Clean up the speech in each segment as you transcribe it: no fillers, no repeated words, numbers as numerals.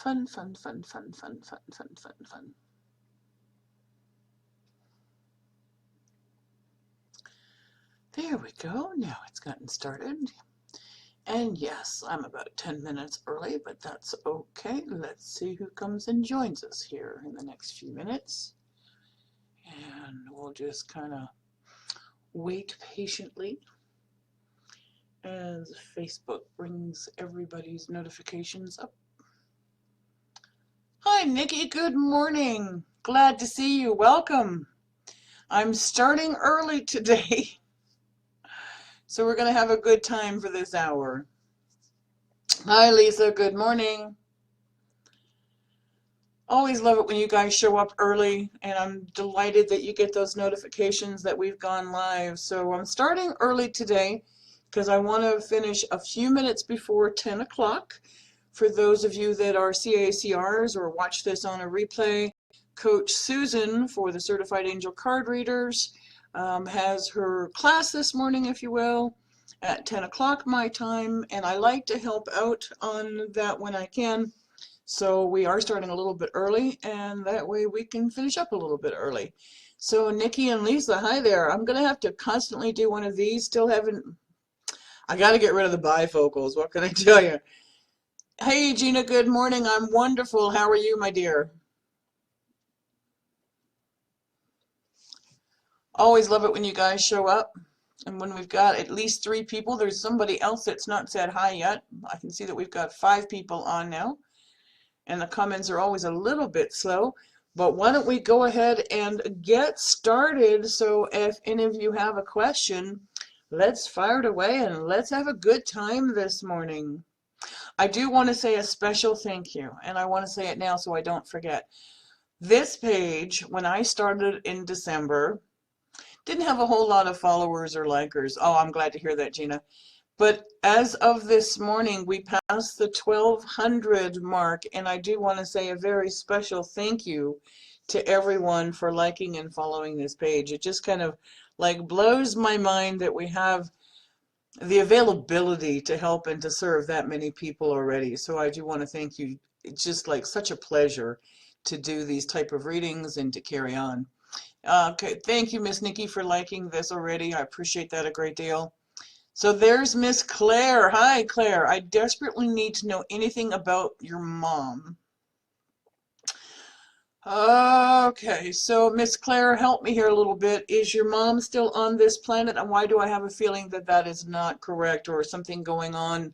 Fun, fun, fun, fun, fun, fun, fun, fun, fun. There we go. Now it's gotten started. And yes, I'm about 10 minutes early, but that's okay. Let's see who comes and joins us here in the next few minutes. And we'll just kind of wait patiently as Facebook brings everybody's notifications up. Hi, Nikki. Good morning. Glad to see you. Welcome. I'm starting early today, so we're going to have a good time for this hour. Hi, Lisa. Good morning. Always love it when you guys show up early, and I'm delighted that you get those notifications that we've gone live. So I'm starting early today because I want to finish a few minutes before 10 o'clock. For those of you that are CACRs or watch this on a replay, Coach Susan for the Certified Angel Card Readers has her class this morning, if you will, at 10 o'clock my time, and I like to help out on that when I can. So we are starting a little bit early, and that way we can finish up a little bit early. So Nikki and Lisa, hi there. I'm going to have to constantly do one of these. Still haven't, I got to get rid of the bifocals. What can I tell you? Hey, Gina, good morning. I'm wonderful. How are you, my dear? Always love it when you guys show up. And when we've got at least 3 people, there's somebody else that's not said hi yet. I can see that we've got 5 people on now. And the comments are always a little bit slow. But why don't we go ahead and get started? So if any of you have a question, let's fire it away and let's have a good time this morning. I do want to say a special thank you, and I want to say it now so I don't forget. This page, when I started in December, didn't have a whole lot of followers or likers. Oh, I'm glad to hear that, Gina. But as of this morning, we passed the 1,200 mark, and I do want to say a very special thank you to everyone for liking and following this page. It just kind of like blows my mind that we have the availability to help and to serve that many people already. So I do want to thank you. It's just like such a pleasure to do these type of readings and to carry on. Okay, thank you, Miss Nikki, for liking this already. I appreciate that a great deal. So there's Miss Claire. Hi, Claire. I desperately need to know anything about your mom. Okay, so Miss Claire, help me here a little bit. Is your mom still on this planet, and why do I have a feeling that that is not correct or something going on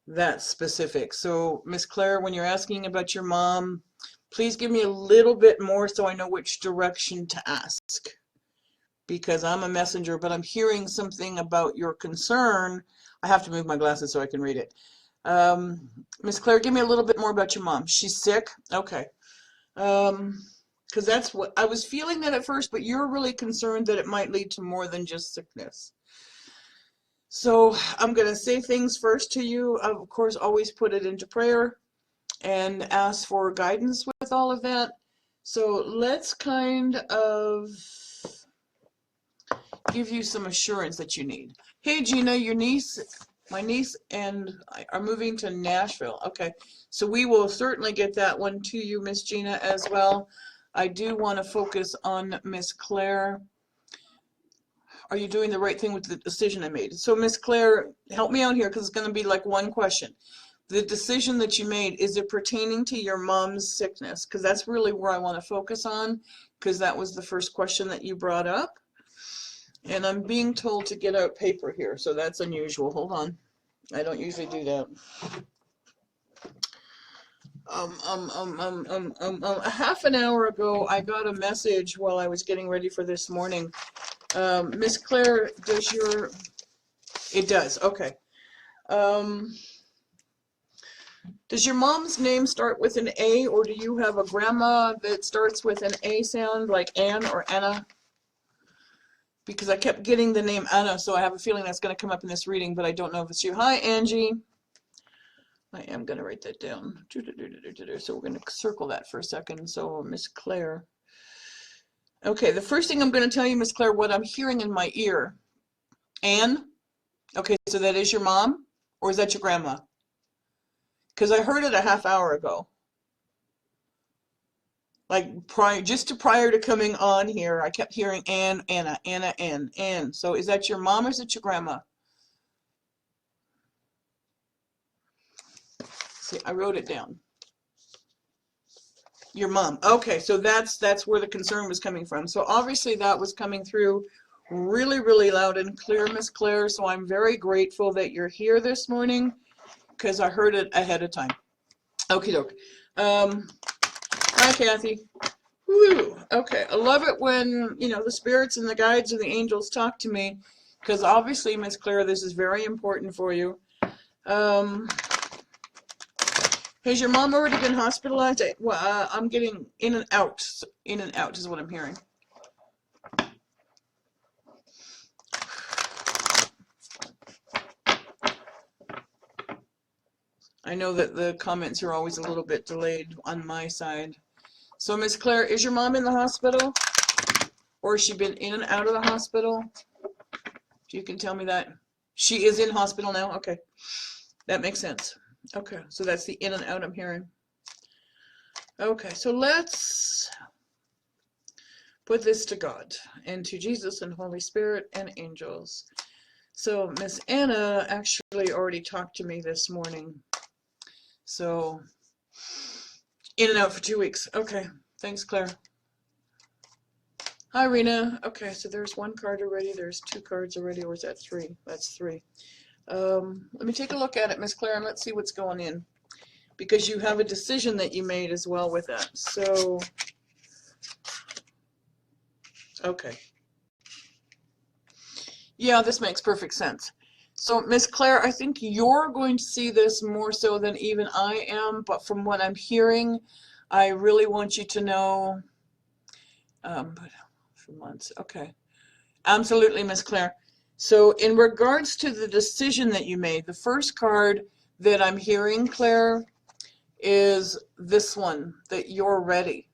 that's specific? So Miss Claire, when you're asking about your mom, please give me a little bit more so I know which direction to ask, because I'm a messenger, but I'm hearing something about your concern. I have to move my glasses so I can read it. Miss Claire, give me a little bit more about your mom. She's sick? Okay. Because that's what I was feeling that at first, but you're really concerned that it might lead to more than just sickness. So I'm going to say things first to you. Of course, always put it into prayer and ask for guidance with all of that. So let's kind of give you some assurance that you need. Hey, Gina, my niece and I are moving to Nashville. Okay, so we will certainly get that one to you, Miss Gina, as well. I do want to focus on Miss Claire. Are you doing the right thing with the decision I made? So Miss Claire, help me out here because it's going to be like one question. The decision that you made, is it pertaining to your mom's sickness? Because that's really where I want to focus on, because that was the first question that you brought up. And I'm being told to get out paper here, so that's unusual. Hold on. I don't usually do that. A half an hour ago, I got a message while I was getting ready for this morning. Miss Claire, does your... It does, okay. Does your mom's name start with an A, or do you have a grandma that starts with an A sound, like Ann or Anna? Because I kept getting the name Anna, so I have a feeling that's going to come up in this reading, but I don't know if it's you. Hi, Angie. I am going to write that down. So we're going to circle that for a second. So Miss Claire. Okay, the first thing I'm going to tell you, Miss Claire, what I'm hearing in my ear. Ann? Okay, so that is your mom? Or is that your grandma? Because I heard it a half hour ago. Like prior to coming on here, I kept hearing Ann, Anna, Anna, Ann. So is that your mom or is it your grandma? See, I wrote it down. Your mom. Okay, so that's where the concern was coming from. So obviously that was coming through really, really loud and clear, Miss Claire. So I'm very grateful that you're here this morning because I heard it ahead of time. Okie doke. Hi, Kathy. Woo. Okay, I love it when, you know, the spirits and the guides and the angels talk to me because obviously, Miss Claire, this is very important for you. Has your mom already been hospitalized? Well, I'm getting in and out. In and out is what I'm hearing. I know that the comments are always a little bit delayed on my side. So, Miss Claire, is your mom in the hospital? Or has she been in and out of the hospital? If you can tell me that. She is in hospital now? Okay. That makes sense. Okay, so that's the in and out I'm hearing. Okay, so let's put this to God and to Jesus and Holy Spirit and angels. So Miss Anna actually already talked to me this morning. So in and out for 2 weeks. Okay, thanks, Claire. Hi, Rena. Okay, so there's one card already. There's 2 cards already, or is that 3? That's 3. Let me take a look at it, Miss Claire, and let's see what's going in. Because you have a decision that you made as well with that. So, okay. Yeah, this makes perfect sense. So, Miss Claire, I think you're going to see this more so than even I am, but from what I'm hearing, I really want you to know, for months, okay. Absolutely, Miss Claire. So, in regards to the decision that you made, the first card that I'm hearing, Claire, is this one, that you're ready.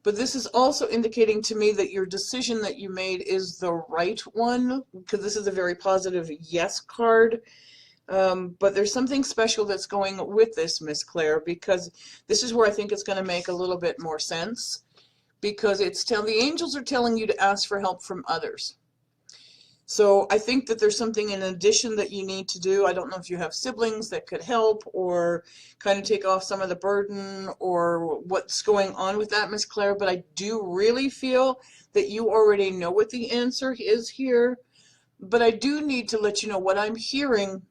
But this is also indicating to me that your decision that you made is the right one, because this is a very positive yes card. But there's something special that's going with this, Miss Claire, because this is where I think it's going to make a little bit more sense, because the angels are telling you to ask for help from others. So I think that there's something in addition that you need to do. I don't know if you have siblings that could help or kind of take off some of the burden or what's going on with that, Miss Claire, but I do really feel that you already know what the answer is here. But I do need to let you know what I'm hearing.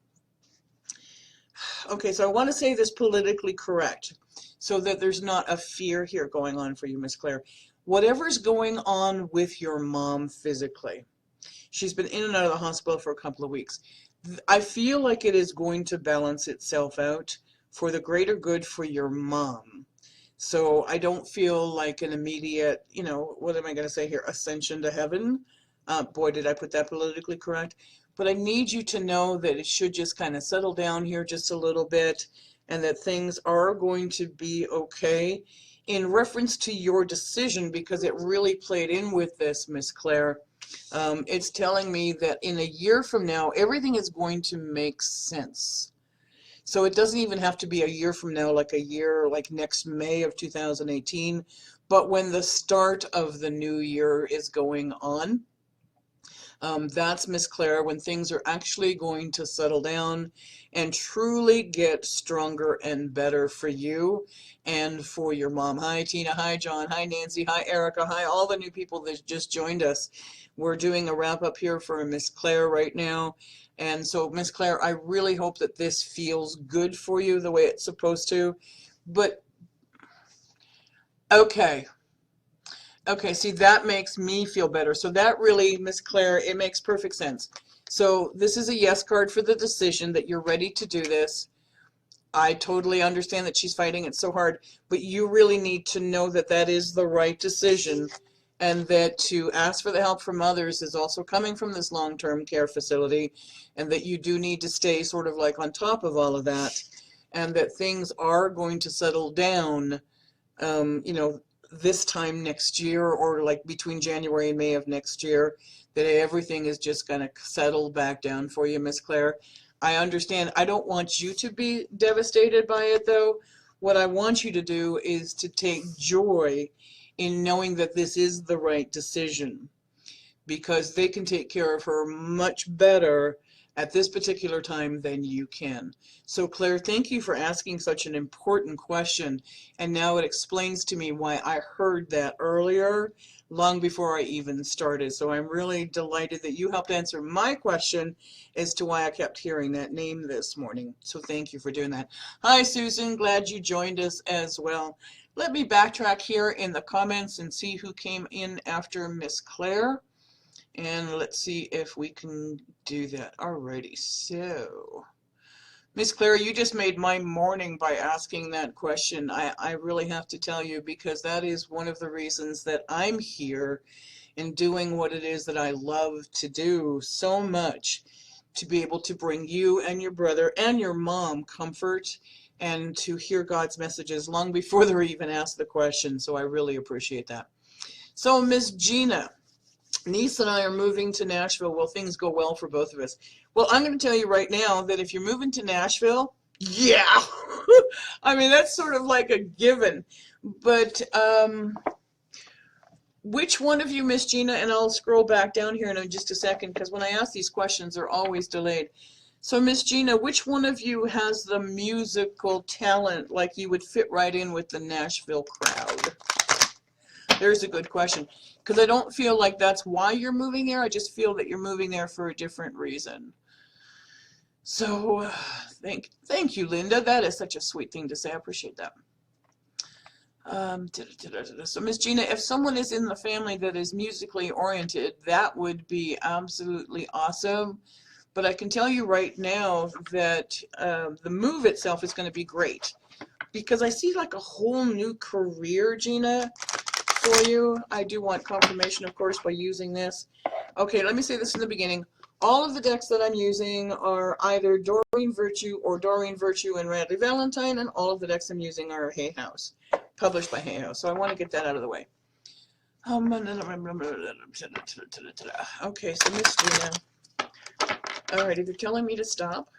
Okay, so I want to say this politically correct so that there's not a fear here going on for you, Miss Claire. Whatever's going on with your mom physically, she's been in and out of the hospital for a couple of weeks. I feel like it is going to balance itself out for the greater good for your mom. So I don't feel like an immediate, you know, what am I going to say here, ascension to heaven. Boy, did I put that politically correct. But I need you to know that it should just kind of settle down here just a little bit and that things are going to be okay. In reference to your decision, because it really played in with this, Miss Claire, it's telling me that in a year from now, everything is going to make sense. So it doesn't even have to be a year from now, like a year, like next May of 2018, but when the start of the new year is going on. That's, Miss Claire, when things are actually going to settle down and truly get stronger and better for you and for your mom. Hi, Tina. Hi, John. Hi, Nancy. Hi, Erica. Hi, all the new people that just joined us. We're doing a wrap up here for Miss Claire right now. And so, Miss Claire, I really hope that this feels good for you the way it's supposed to. But, okay. Okay, see, that makes me feel better. So that really, Miss Claire, it makes perfect sense. So this is a yes card for the decision that you're ready to do this. I totally understand that she's fighting it so hard, but you really need to know that that is the right decision and that to ask for the help from others is also coming from this long-term care facility and that you do need to stay sort of like on top of all of that and that things are going to settle down, you know, this time next year or like between January and May of next year, that everything is just going to settle back down for you, Miss Claire. I understand. I don't want you to be devastated by it, though. What I want you to do is to take joy in knowing that this is the right decision, because they can take care of her much better at this particular time than you can. So Claire, thank you for asking such an important question. And now it explains to me why I heard that earlier, long before I even started. So I'm really delighted that you helped answer my question as to why I kept hearing that name this morning. So thank you for doing that. Hi, Susan. Glad you joined us as well. Let me backtrack here in the comments and see who came in after Miss Claire. And let's see if we can do that. Alrighty, so Miss Claire, you just made my morning by asking that question. I really have to tell you, because that is one of the reasons that I'm here and doing what it is that I love to do so much, to be able to bring you and your brother and your mom comfort and to hear God's messages long before they're even asked the question. So I really appreciate that. So Miss Gina, niece and I are moving to Nashville. Will things go well for both of us? Well, I'm going to tell you right now that if you're moving to Nashville, yeah, I mean, that's sort of like a given. But which one of you, Miss Gina, and I'll scroll back down here in just a second, because when I ask these questions, they're always delayed. So Miss Gina, which one of you has the musical talent, like you would fit right in with the Nashville crowd? There's a good question, because I don't feel like that's why you're moving there. I just feel that you're moving there for a different reason. So thank you, Linda. That is such a sweet thing to say. I appreciate that. So Miss Gina, if someone is in the family that is musically oriented, that would be absolutely awesome. But I can tell you right now that the move itself is going to be great, because I see like a whole new career, Gina, for you. I do want confirmation, of course, by using this. Okay, let me say this in the beginning. All of the decks that I'm using are either Doreen Virtue or Doreen Virtue and Radley Valentine, and all of the decks I'm using are Hay House, published by Hay House. So I want to get that out of the way. Okay, so Miss Gina. Alrighty, they're telling me to stop.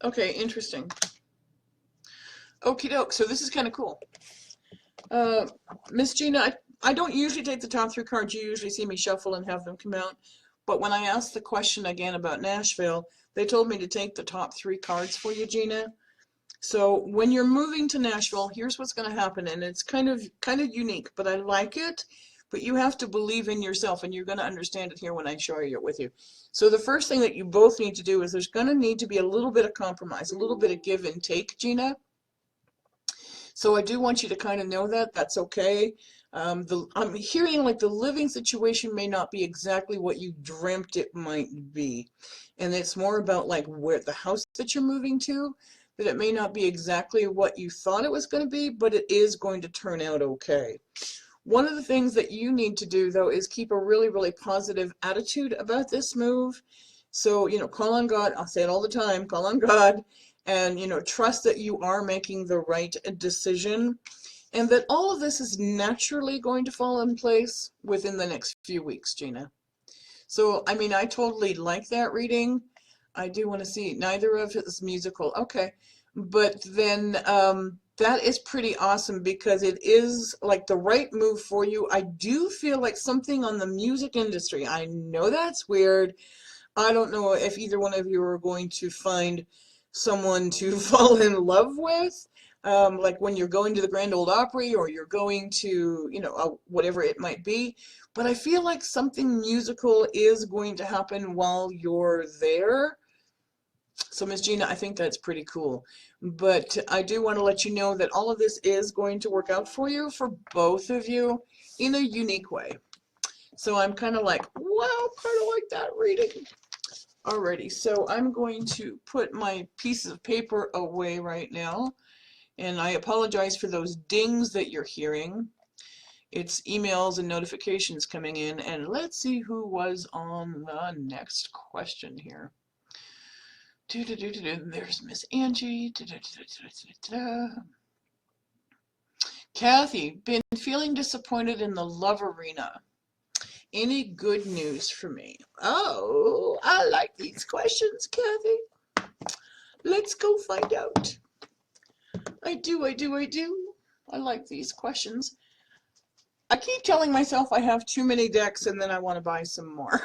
Okay, interesting. Okie doke, so this is kind of cool. Miss Gina, I don't usually take the top 3 cards. You usually see me shuffle and have them come out. But when I asked the question again about Nashville, they told me to take the top 3 cards for you, Gina. So when you're moving to Nashville, here's what's going to happen, and it's kind of unique, but I like it. But you have to believe in yourself, and you're going to understand it here when I show you it with you. So the first thing that you both need to do is there's going to need to be a little bit of compromise, a little bit of give and take, Gina. So I do want you to kind of know that that's okay. I'm hearing like the living situation may not be exactly what you dreamt it might be. And it's more about like where the house that you're moving to, that it may not be exactly what you thought it was going to be, but it is going to turn out okay. One of the things that you need to do, though, is keep a really, really positive attitude about this move. So, call on God. I'll say it all the time, call on God, and, trust that you are making the right decision, and that all of this is naturally going to fall in place within the next few weeks, Gina. So, I mean, I totally like that reading. I do want to see neither of it is musical. Okay. But then that is pretty awesome, because it is like the right move for you. I do feel like something on the music industry. I know that's weird. I don't know if either one of you are going to find someone to fall in love with, like when you're going to the Grand Ole Opry, or you're going to, whatever it might be. But I feel like something musical is going to happen while you're there. So Miss Gina, I think that's pretty cool. But I do want to let you know that all of this is going to work out for you, for both of you, in a unique way. So I'm kind of like, wow, kind of like that reading. Alrighty, so I'm going to put my piece of paper away right now. And I apologize for those dings that you're hearing. It's emails and notifications coming in. And let's see who was on the next question here. There's Miss Angie. Kathy, been feeling disappointed in the love arena. any good news for me? Oh, I like these questions, Kathy. Let's go find out. I do. I like these questions. I keep telling myself I have too many decks and then I want to buy some more.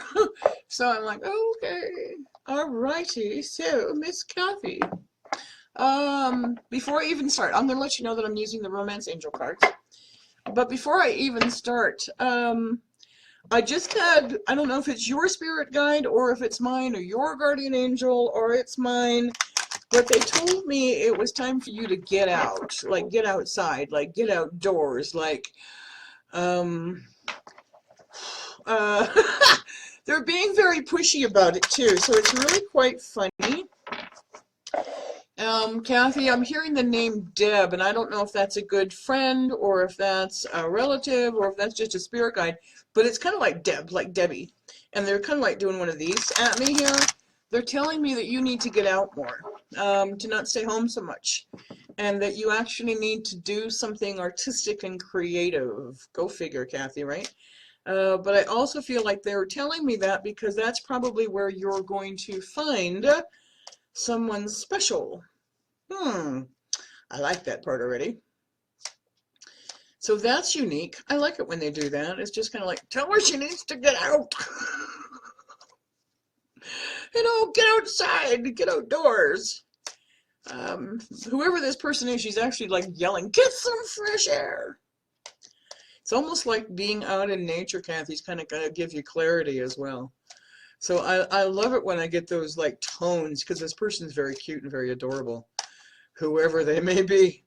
So I'm like, okay, alrighty. So, Miss Kathy, before I even start, I'm going to let you know that I'm using the Romance Angel cards. But before I even start, I just had, I don't know if it's your spirit guide or if it's mine or your guardian angel or it's mine, but they told me it was time for you to get out, like get outside, like get outdoors, like, um, uh, they're being very pushy about it too, so it's really quite funny. Kathy, I'm hearing the name Deb, and I don't know if that's a good friend or if that's a relative or if that's just a spirit guide, but it's kind of like Deb, like Debbie. And they're kind of like doing one of these at me here. They're telling me that you need to get out more, to not stay home so much, and that you actually need to do something artistic and creative. Go figure, Kathy, right? But I also feel like they were telling me that because that's probably where you're going to find someone special. I like that part already. So that's unique. I like it when they do that. It's just kind of like, tell her she needs to get out. You know, get outside, get outdoors. Whoever this person is, she's actually like yelling, get some fresh air. It's almost like being out in nature, Kathy's kind of going to give you clarity as well. So I love it when I get those like tones, because this person's very cute and very adorable, whoever they may be.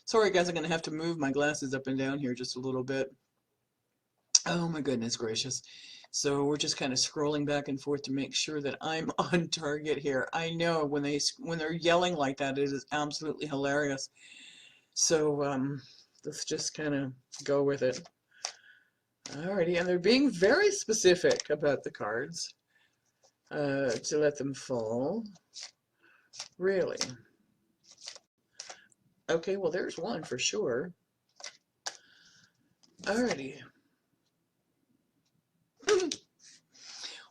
Sorry guys, I'm going to have to move my glasses up and down here just a little bit. Oh my goodness gracious. So we're just kind of scrolling back and forth to make sure that I'm on target here. I know when they're yelling like that, it is absolutely hilarious. So let's just kind of go with it. Alrighty, and they're being very specific about the cards to let them fall. Really? Okay, well there's one for sure. Alrighty.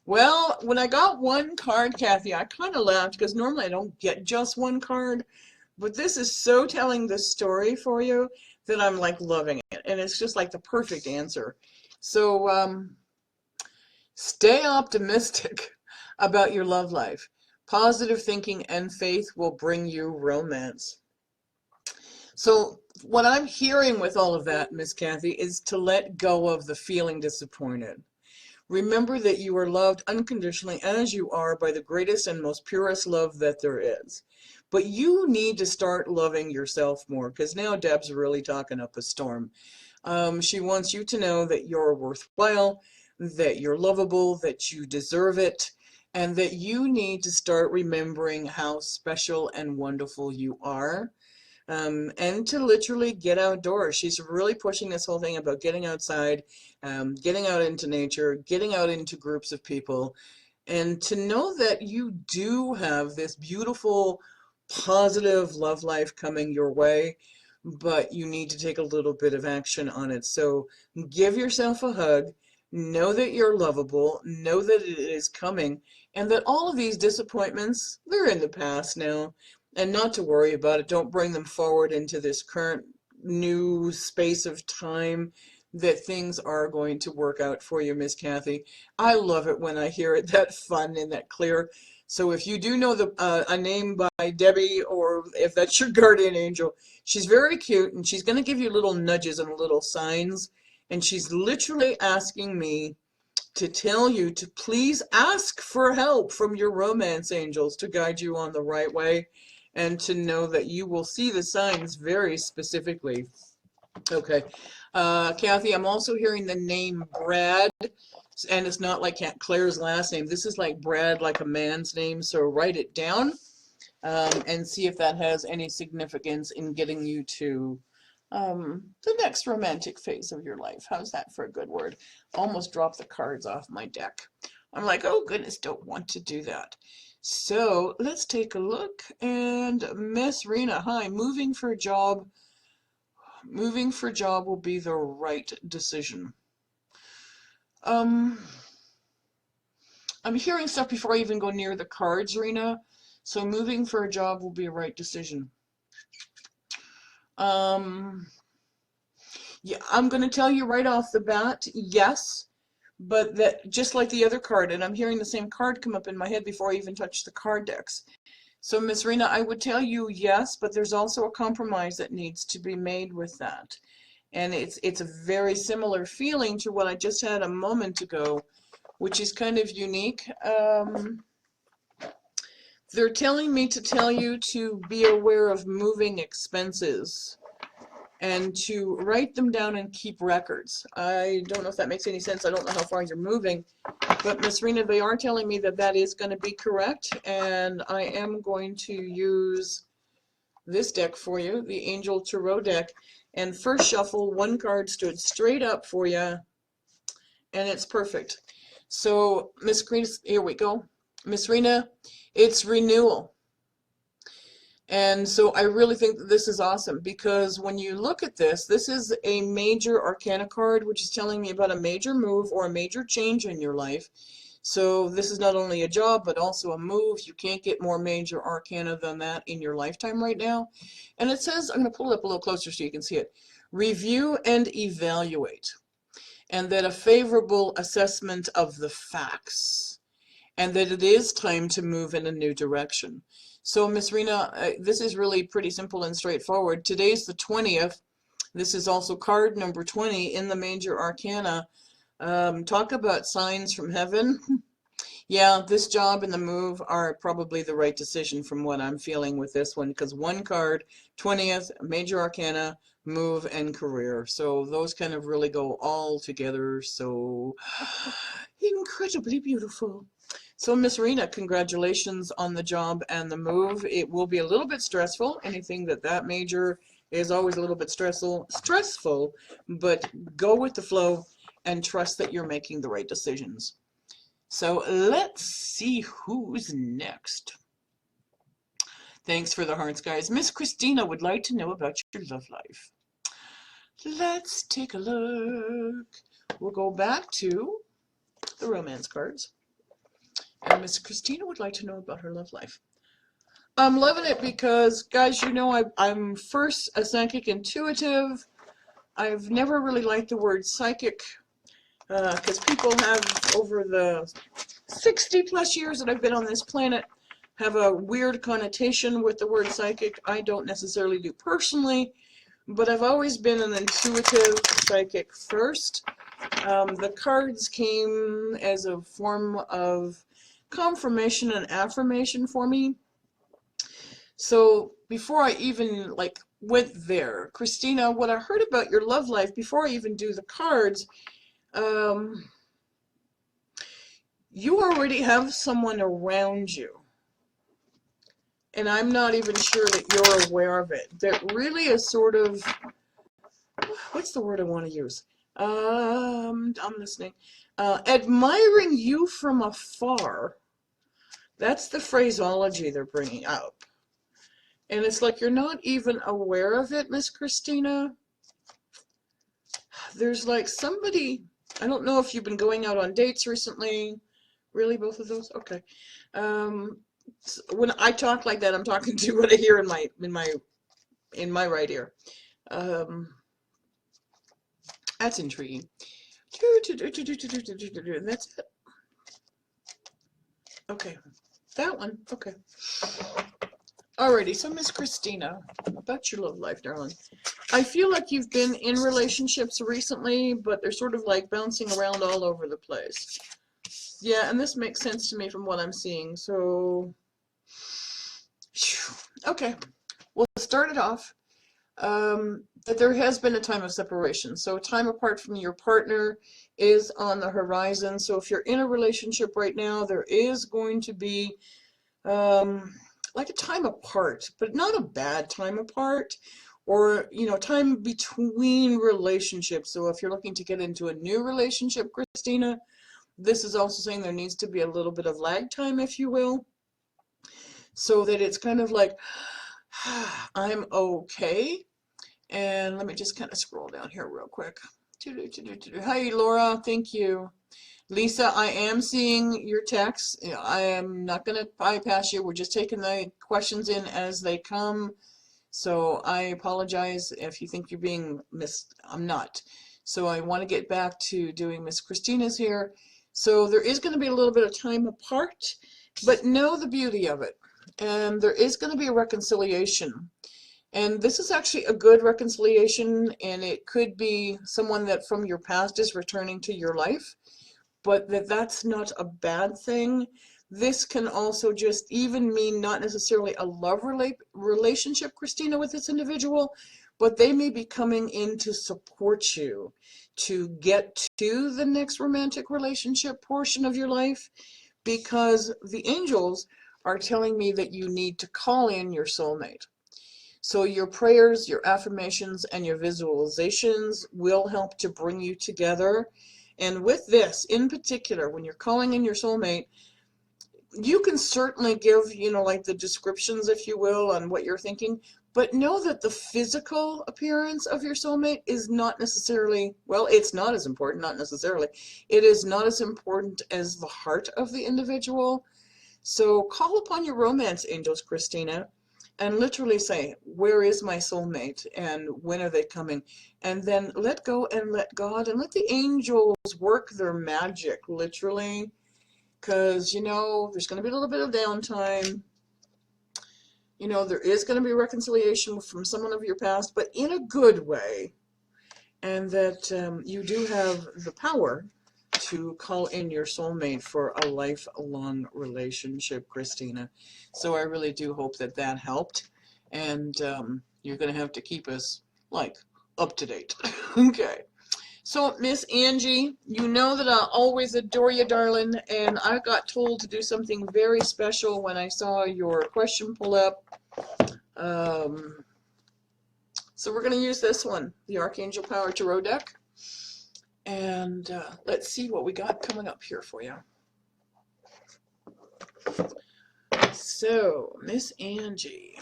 Well, when I got one card, Kathy, I kind of laughed because normally I don't get just one card, but this is so telling the story for you that I'm like loving it, and it's just like the perfect answer. So stay optimistic about your love life. Positive thinking and faith will bring you romance. So what I'm hearing with all of that, Miss Kathy, is to let go of the feeling disappointed. Remember that you are loved unconditionally as you are by the greatest and most purest love that there is. But you need to start loving yourself more, because now Deb's really talking up a storm. She wants you to know that you're worthwhile, that you're lovable, that you deserve it, and that you need to start remembering how special and wonderful you are. And to literally get outdoors. She's really pushing this whole thing about getting outside, getting out into nature, getting out into groups of people, and to know that you do have this beautiful, positive love life coming your way, but you need to take a little bit of action on it. So give yourself a hug, know that you're lovable, know that it is coming, and that all of these disappointments, they're in the past now. And not to worry about it. Don't bring them forward into this current new space of time, that things are going to work out for you, Miss Kathy. I love it when I hear it that fun and that clear. So if you do know a name by Debbie, or if that's your guardian angel, she's very cute, and she's going to give you little nudges and little signs. And she's literally asking me to tell you to please ask for help from your romance angels to guide you on the right way, and to know that you will see the signs very specifically. Okay. Kathy, I'm also hearing the name Brad, and it's not like Claire's last name. This is like Brad, like a man's name, so write it down, and see if that has any significance in getting you to the next romantic phase of your life. How's that for a good word? Almost dropped the cards off my deck. I'm like, oh goodness, don't want to do that. So let's take a look. And Miss Rena, hi. Moving for a job will be the right decision. Um, I'm hearing stuff before I even go near the cards, Rena. So moving for a job will be a right decision. Um, yeah, I'm going to tell you right off the bat, yes, but that just like the other card, and I'm hearing the same card come up in my head before I even touch the card decks. So, Miss Rena, I would tell you yes, but there's also a compromise that needs to be made with that. And it's a very similar feeling to what I just had a moment ago, which is kind of unique. They're telling me to tell you to be aware of moving expenses and to write them down and keep records. I don't know if that makes any sense. I don't know how far you're moving, but Miss Rena, they are telling me that that is going to be correct, and I am going to use this deck for you, the Angel Tarot deck. And first shuffle, one card stood straight up for you, and it's perfect. So, Miss Rena, here we go. Miss Rena, it's renewal. And so I really think that this is awesome because when you look at this, this is a major arcana card, which is telling me about a major move or a major change in your life. So this is not only a job, but also a move. You can't get more major arcana than that in your lifetime right now. And it says, I'm going to pull it up a little closer so you can see it. Review and evaluate. And that a favorable assessment of the facts. And that it is time to move in a new direction. So, Miss Rena, this is really pretty simple and straightforward. Today's the 20th. This is also card number 20 in the major arcana. Talk about signs from heaven. Yeah, this job and the move are probably the right decision from what I'm feeling with this one, because one card, 20th, major arcana, move, and career. So those kind of really go all together. So incredibly beautiful. So, Miss Rena, congratulations on the job and the move. It will be a little bit stressful. Anything that major is always a little bit stressful, but go with the flow and trust that you're making the right decisions. So let's see who's next. Thanks for the hearts, guys. Miss Christina would like to know about your love life. Let's take a look. We'll go back to the romance cards. And Miss Christina would like to know about her love life. I'm loving it because, guys, you know I'm first a psychic intuitive. I've never really liked the word psychic because people have, over the 60 plus years that I've been on this planet, have a weird connotation with the word psychic. I don't necessarily do personally, but I've always been an intuitive psychic first. The cards came as a form of confirmation and affirmation for me. So before I even went there, Christina, what I heard about your love life before I even do the cards, you already have someone around you. And I'm not even sure that you're aware of it. That really is sort of, what's the word I want to use? I'm listening. Admiring you from afar. That's the phraseology they're bringing up. And it's like you're not even aware of it, Miss Christina. There's like somebody, I don't know if you've been going out on dates recently. Really, both of those? Okay. When I talk like that, I'm talking to what I hear in my right ear. That's intriguing. And that's it. Okay. That one. Okay. Alrighty, so Miss Christina, about your love life, darling. I feel like you've been in relationships recently, but they're sort of like bouncing around all over the place. Yeah, and this makes sense to me from what I'm seeing. So, okay, we'll start it off. That there has been a time of separation. So time apart from your partner is on the horizon. So if you're in a relationship right now, there is going to be like a time apart, but not a bad time apart, or time between relationships. So if you're looking to get into a new relationship, Christina, this is also saying there needs to be a little bit of lag time, if you will, so that it's kind of like, I'm okay. And let me just kind of scroll down here real quick. Hi, Laura. Thank you. Lisa, I am seeing your text. I am not going to bypass you. We're just taking the questions in as they come. So I apologize if you think you're being missed. I'm not. So I want to get back to doing Miss Christina's here. So there is going to be a little bit of time apart, but know the beauty of it. And there is going to be a reconciliation. And this is actually a good reconciliation, and it could be someone that from your past is returning to your life, but that's not a bad thing. This can also just even mean not necessarily a love relationship, Christina, with this individual, but they may be coming in to support you to get to the next romantic relationship portion of your life, because the angels are telling me that you need to call in your soulmate. So your prayers, your affirmations, and your visualizations will help to bring you together. And with this, in particular, when you're calling in your soulmate, you can certainly give, like the descriptions, if you will, on what you're thinking, but know that the physical appearance of your soulmate is not necessarily, well, it's not as important, not necessarily. It is not as important as the heart of the individual. So call upon your romance angels, Christina, and literally say, where is my soulmate and when are they coming? And then let go and let God and let the angels work their magic, literally, because, there's going to be a little bit of downtime. There is going to be reconciliation from someone of your past, but in a good way. And that you do have the power to call in your soulmate for a lifelong relationship, Christina. So I really do hope that that helped. And you're going to have to keep us, up to date. Okay. So, Miss Angie, you know that I always adore you, darling. And I got told to do something very special when I saw your question pull up. So we're going to use this one, the Archangel Power Tarot deck. And let's see what we got coming up here for you. So, Miss Angie.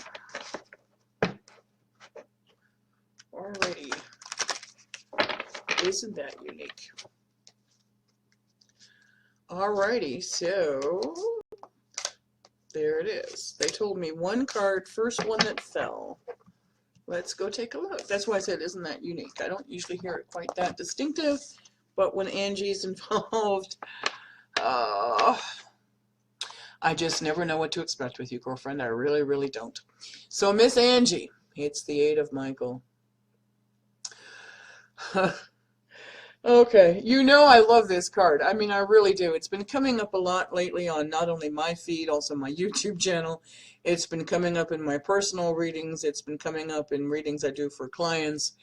Alrighty. Isn't that unique? Alrighty, so there it is. They told me one card, first one that fell. Let's go take a look. That's why I said, isn't that unique? I don't usually hear it quite that distinctive, but when Angie's involved, I just never know what to expect with you, girlfriend. I really, really don't. So, Miss Angie, it's the Eight of Michael. Okay, I love this card. I mean, I really do. It's been coming up a lot lately on not only my feed, also my YouTube channel. It's been coming up in my personal readings. It's been coming up in readings I do for clients.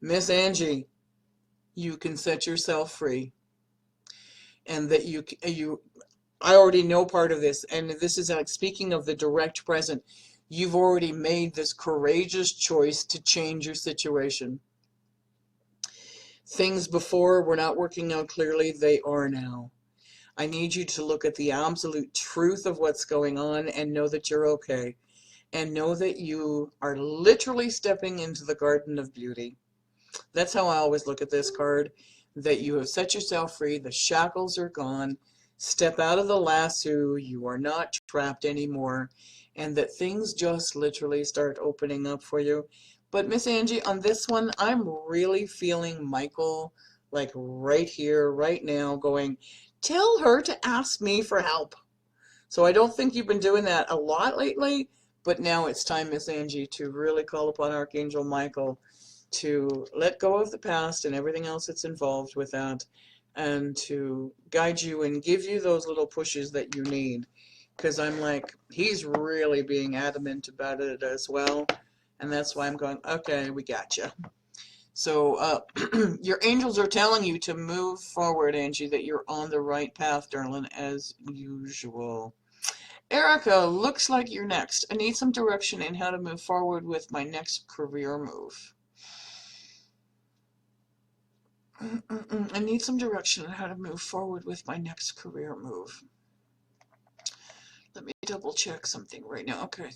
Miss Angie, you can set yourself free. And that I already know part of this, and this is like speaking of the direct present. You've already made this courageous choice to change your situation. Things before were not working out clearly, they are now. I need you to look at the absolute truth of what's going on and know that you're okay. And know that you are literally stepping into the Garden of Beauty. That's how I always look at this card, that you have set yourself free, the shackles are gone, step out of the lasso, you are not trapped anymore, and that things just literally start opening up for you. But Miss Angie, on this one, I'm really feeling Michael, like right here, right now, going, tell her to ask me for help. So I don't think you've been doing that a lot lately, but now it's time, Miss Angie, to really call upon Archangel Michael to let go of the past and everything else that's involved with that, and to guide you and give you those little pushes that you need. Because I'm like, he's really being adamant about it as well. And that's why I'm going, okay, we got you. So your angels are telling you to move forward, Angie, that you're on the right path, darling, as usual. Erica, looks like you're next. I need some direction in how to move forward with my next career move. I need some direction on how to move forward with my next career move. Let me double check something right now. Okay.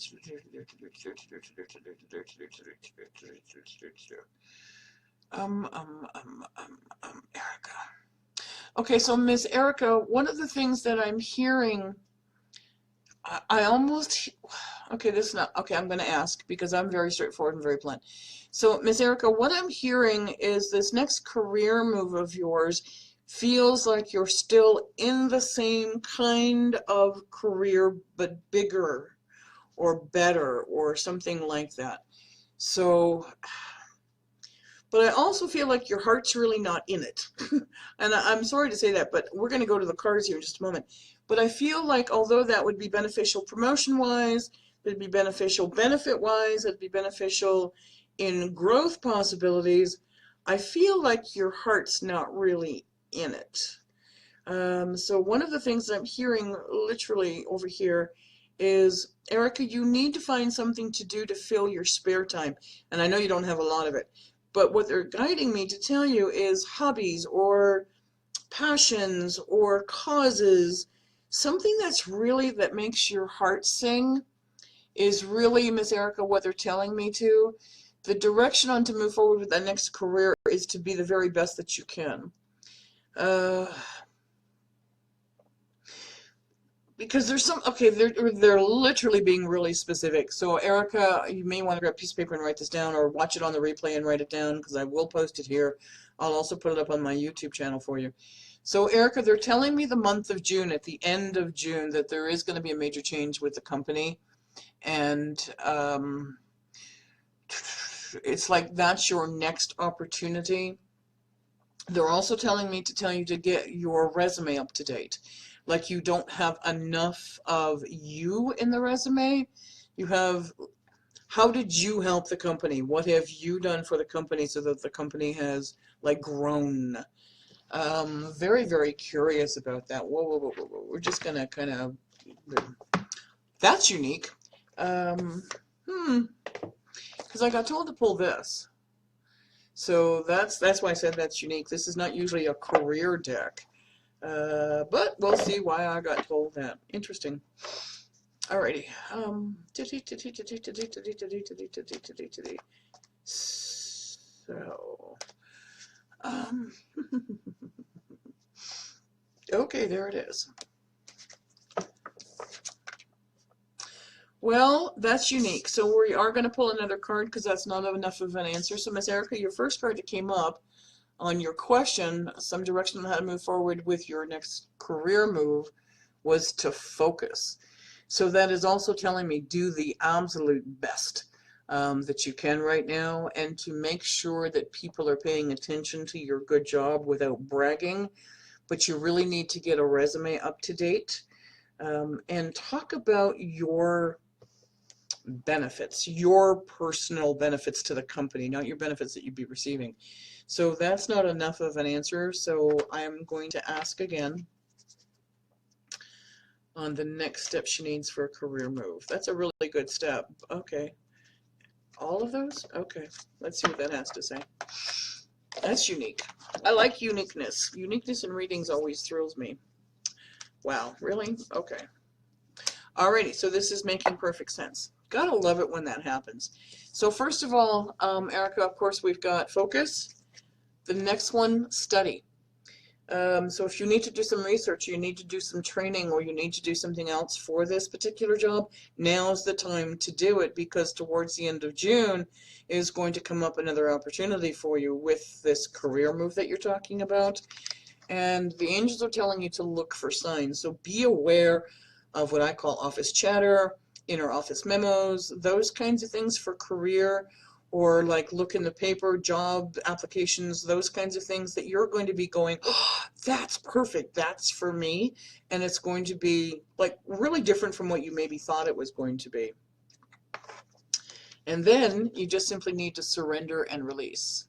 Erica. Okay, so Miss Erica, one of the things that I'm hearing, I almost, okay, this is not, okay, I'm going to ask because I'm very straightforward and very blunt. So, Miss Erica, what I'm hearing is this next career move of yours feels like you're still in the same kind of career, but bigger or better or something like that. So, but I also feel like your heart's really not in it. And I'm sorry to say that, but we're going to go to the cards here in just a moment. But I feel like although that would be beneficial promotion-wise, it'd be beneficial benefit-wise, it'd be beneficial in growth possibilities, I feel like your heart's not really in it. So one of the things that I'm hearing literally over here is, Erica, you need to find something to do to fill your spare time. And I know you don't have a lot of it, but what they're guiding me to tell you is hobbies or passions or causes, something that's really, that makes your heart sing is really, Miss Erica, what they're telling me to. The direction on to move forward with that next career is to be the very best that you can. Because there's some, okay, they're literally being really specific. So Erica, you may want to grab a piece of paper and write this down, or watch it on the replay and write it down, because I will post it here. I'll also put it up on my YouTube channel for you. So Erica, they're telling me the month of June, at the end of June, that there is going to be a major change with the company. And it's like that's your next opportunity. They're also telling me to tell you to get your resume up to date. Like you don't have enough of you in the resume. You have, how did you help the company? What have you done for the company so that the company has like grown? Very, very curious about that. Whoa, whoa, whoa, whoa, whoa. We're just gonna kind of, that's unique. Because I got told to pull this. So that's why I said that's unique. This is not usually a career deck. But we'll see why I got told that. Interesting. Alrighty. So, okay, there it is. Well, that's unique. So we are going to pull another card because that's not enough of an answer. So Miss Erica, your first card that came up on your question, some direction on how to move forward with your next career move, was to focus. So that is also telling me do the absolute best that you can right now, and to make sure that people are paying attention to your good job without bragging. But you really need to get a resume up to date, and talk about your benefits, your personal benefits to the company, not your benefits that you'd be receiving. So that's not enough of an answer, so I'm going to ask again on the next step she needs for a career move. That's a really good step. Okay. All of those? Okay. Let's see what that has to say. That's unique. I like uniqueness. Uniqueness in readings always thrills me. Wow, really? Okay. Alrighty, so this is making perfect sense. Gotta love it when that happens. So first of all, Erica, of course, we've got focus. The next one, study. So if you need to do some research, you need to do some training, or you need to do something else for this particular job, now's the time to do it, because towards the end of June is going to come up another opportunity for you with this career move that you're talking about. And the angels are telling you to look for signs. So be aware of what I call office chatter, inner office memos, those kinds of things for career, or like look in the paper, job applications, those kinds of things that you're going to be going, oh, that's perfect, that's for me. And it's going to be like really different from what you maybe thought it was going to be. And then you just simply need to surrender and release.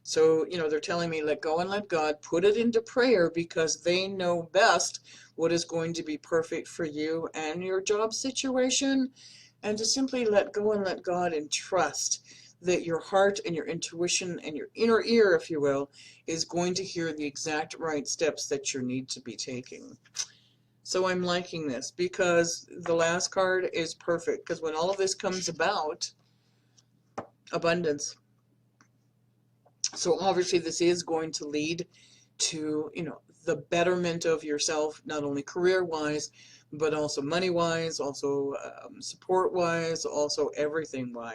So, you know, they're telling me let go and let God, put it into prayer, because they know best what is going to be perfect for you and your job situation, and to simply let go and let God, and trust that your heart and your intuition and your inner ear, if you will, is going to hear the exact right steps that you need to be taking. So I'm liking this, because the last card is perfect, because when all of this comes about, abundance. So obviously this is going to lead to, the betterment of yourself, not only career-wise, but also money-wise, also support-wise, also everything-wise.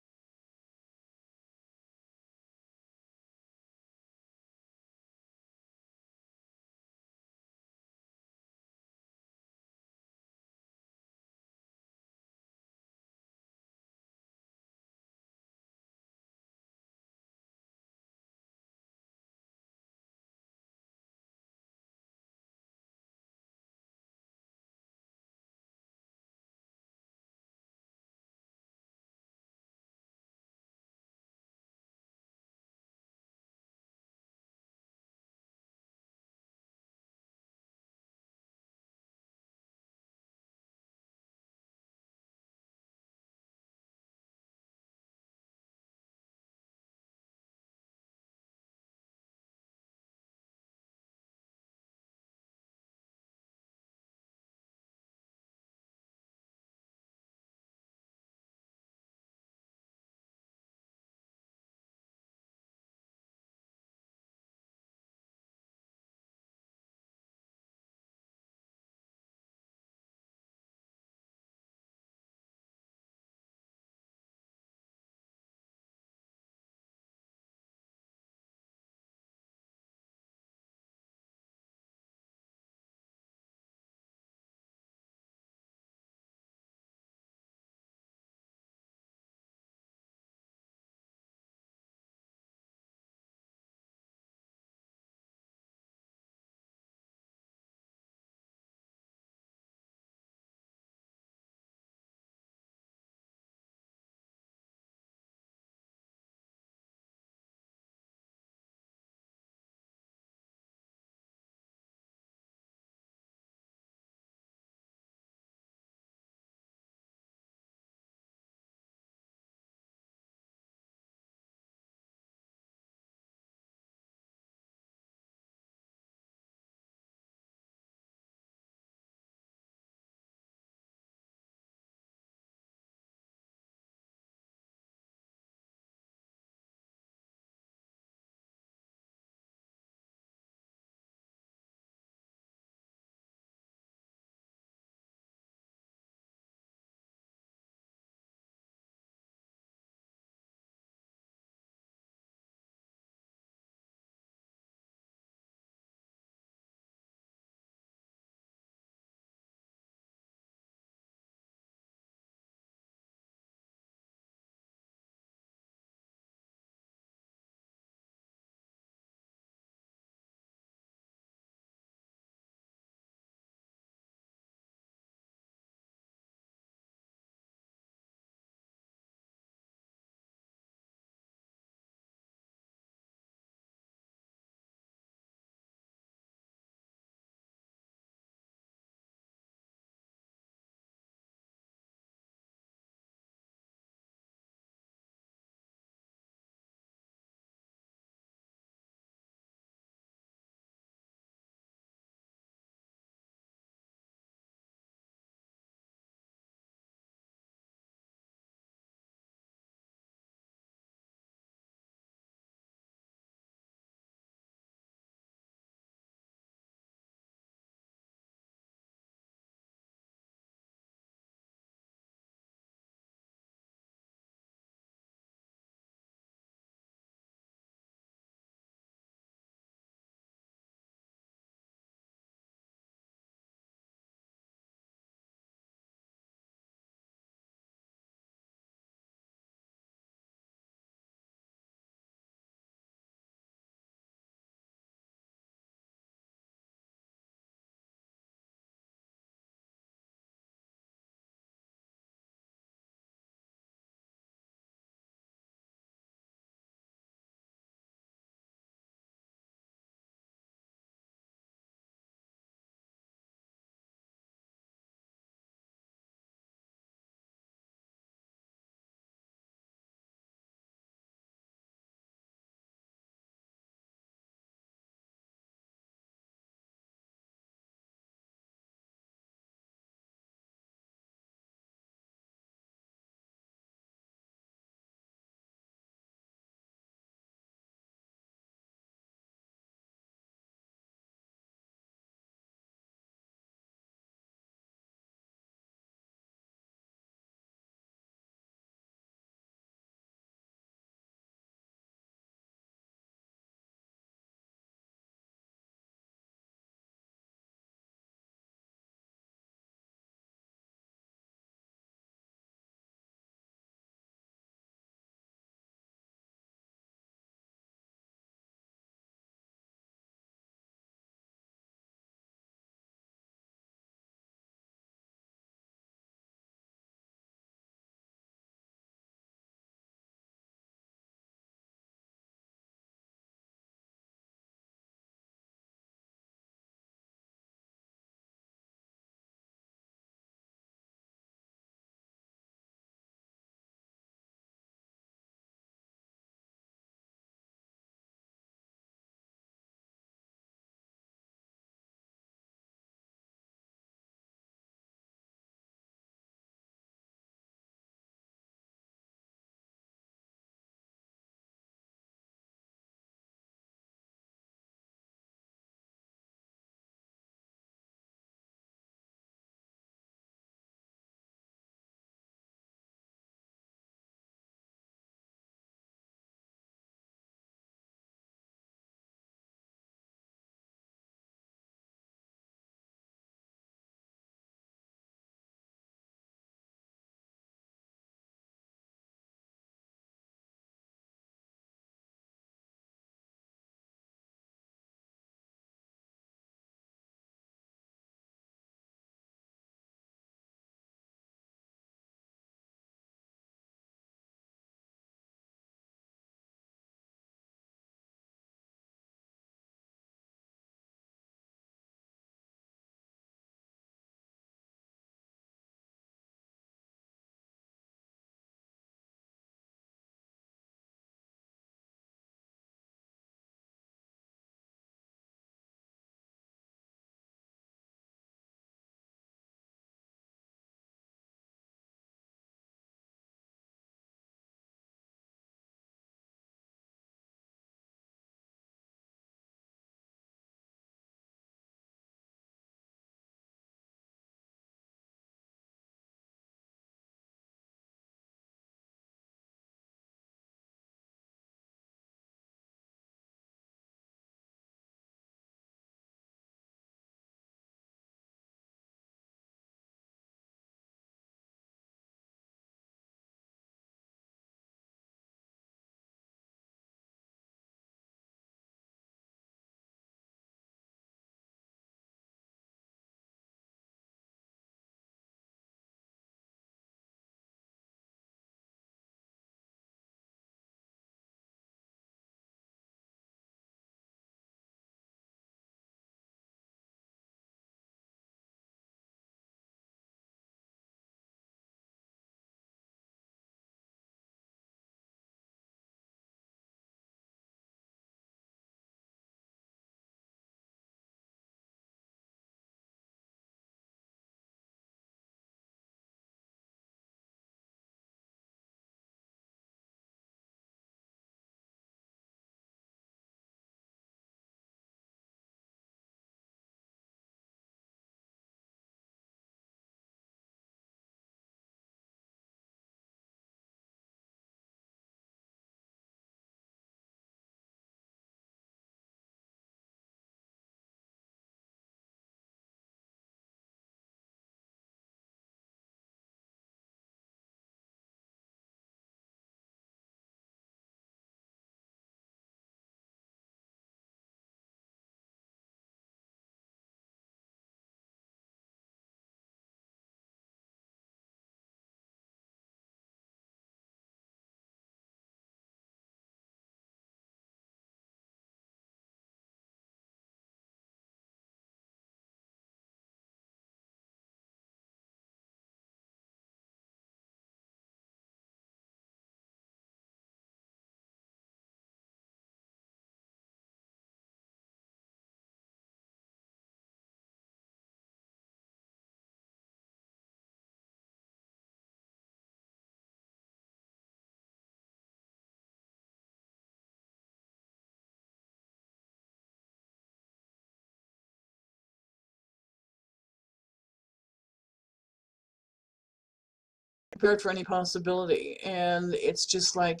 prepared for any possibility. And it's just like,